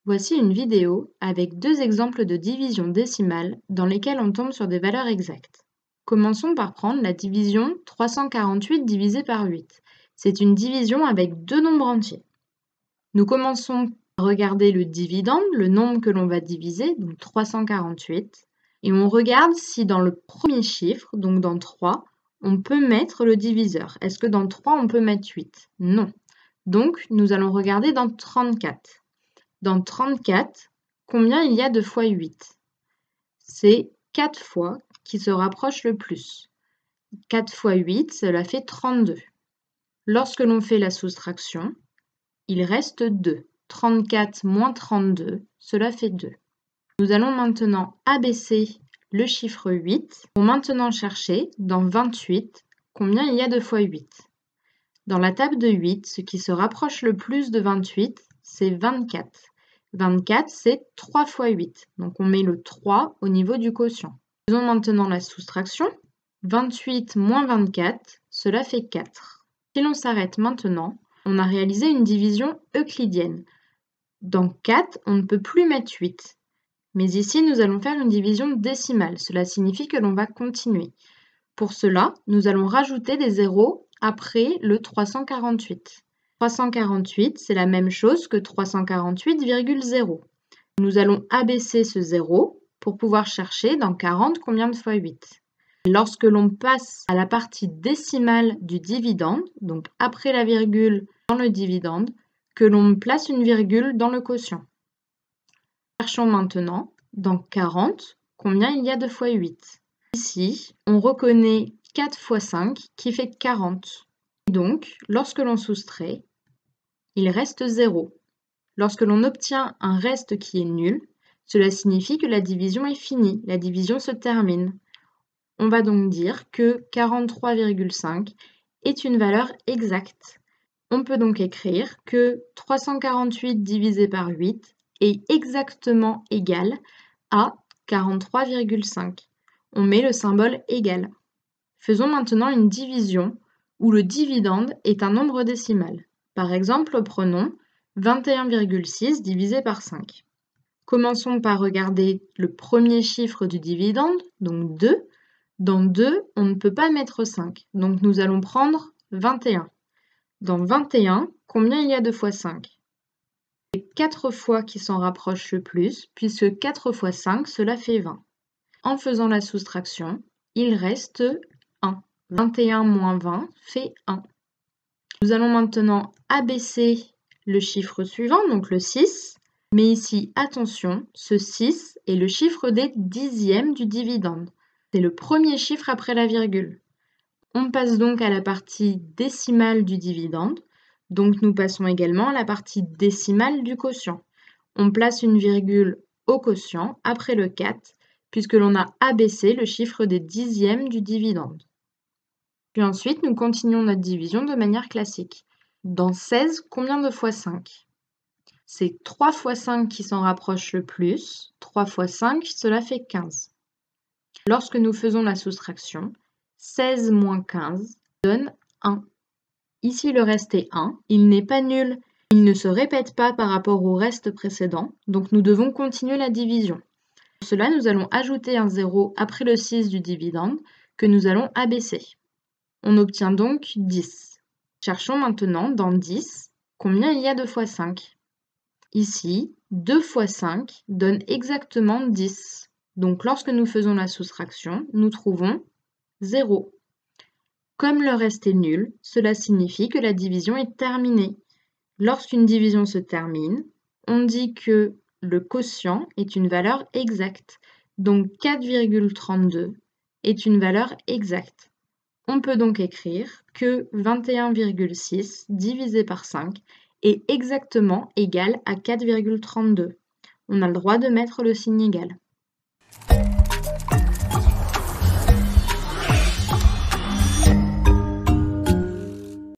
Voici une vidéo avec deux exemples de division décimale dans lesquels on tombe sur des valeurs exactes. Commençons par prendre la division 348 divisé par 8. C'est une division avec deux nombres entiers. Nous commençons par regarder le dividende, le nombre que l'on va diviser, donc 348, et on regarde si dans le premier chiffre, donc dans 3, on peut mettre le diviseur. Est-ce que dans 3, on peut mettre 8? Non. Donc, nous allons regarder dans 34. Dans 34, combien il y a de fois 8? C'est 4 fois qui se rapproche le plus. 4 fois 8, cela fait 32. Lorsque l'on fait la soustraction, il reste 2. 34 moins 32, cela fait 2. Nous allons maintenant abaisser le chiffre 8 pour maintenant chercher dans 28 combien il y a de fois 8. Dans la table de 8, ce qui se rapproche le plus de 28, c'est 24. 24, c'est 3 fois 8. Donc, on met le 3 au niveau du quotient. Faisons maintenant la soustraction. 28 moins 24, cela fait 4. Si l'on s'arrête maintenant, on a réalisé une division euclidienne. Dans 4, on ne peut plus mettre 8. Mais ici, nous allons faire une division décimale. Cela signifie que l'on va continuer. Pour cela, nous allons rajouter des zéros après le 348. 348, c'est la même chose que 348,0. Nous allons abaisser ce 0 pour pouvoir chercher dans 40 combien de fois 8. Lorsque l'on passe à la partie décimale du dividende, donc après la virgule dans le dividende, que l'on place une virgule dans le quotient. Cherchons maintenant dans 40 combien il y a de fois 8. Ici, on reconnaît 4 fois 5 qui fait 40. Donc, lorsque l'on soustrait, il reste 0. Lorsque l'on obtient un reste qui est nul, cela signifie que la division est finie, la division se termine. On va donc dire que 43,5 est une valeur exacte. On peut donc écrire que 348 divisé par 8 est exactement égal à 43,5. On met le symbole égal. Faisons maintenant une division où le dividende est un nombre décimal. Par exemple, prenons 21,6 divisé par 5. Commençons par regarder le premier chiffre du dividende, donc 2. Dans 2, on ne peut pas mettre 5, donc nous allons prendre 21. Dans 21, combien il y a de fois 5? C'est 4 fois qui s'en rapproche le plus, puisque 4 fois 5, cela fait 20. En faisant la soustraction, il reste 1. 21 moins 20 fait 1. Nous allons maintenant abaisser le chiffre suivant, donc le 6. Mais ici, attention, ce 6 est le chiffre des dixièmes du dividende. C'est le premier chiffre après la virgule. On passe donc à la partie décimale du dividende. Donc nous passons également à la partie décimale du quotient. On place une virgule au quotient après le 4, puisque l'on a abaissé le chiffre des dixièmes du dividende. Puis ensuite, nous continuons notre division de manière classique. Dans 16, combien de fois 5? C'est 3 fois 5 qui s'en rapproche le plus. 3 fois 5, cela fait 15. Lorsque nous faisons la soustraction, 16 moins 15 donne 1. Ici, le reste est 1. Il n'est pas nul. Il ne se répète pas par rapport au reste précédent. Donc, nous devons continuer la division. Pour cela, nous allons ajouter un 0 après le 6 du dividende que nous allons abaisser. On obtient donc 10. Cherchons maintenant dans 10 combien il y a de fois 5. Ici, 2 fois 5 donne exactement 10. Donc lorsque nous faisons la soustraction, nous trouvons 0. Comme le reste est nul, cela signifie que la division est terminée. Lorsqu'une division se termine, on dit que le quotient est une valeur exacte. Donc 4,32 est une valeur exacte. On peut donc écrire que 21,6 divisé par 5 est exactement égal à 4,32. On a le droit de mettre le signe égal.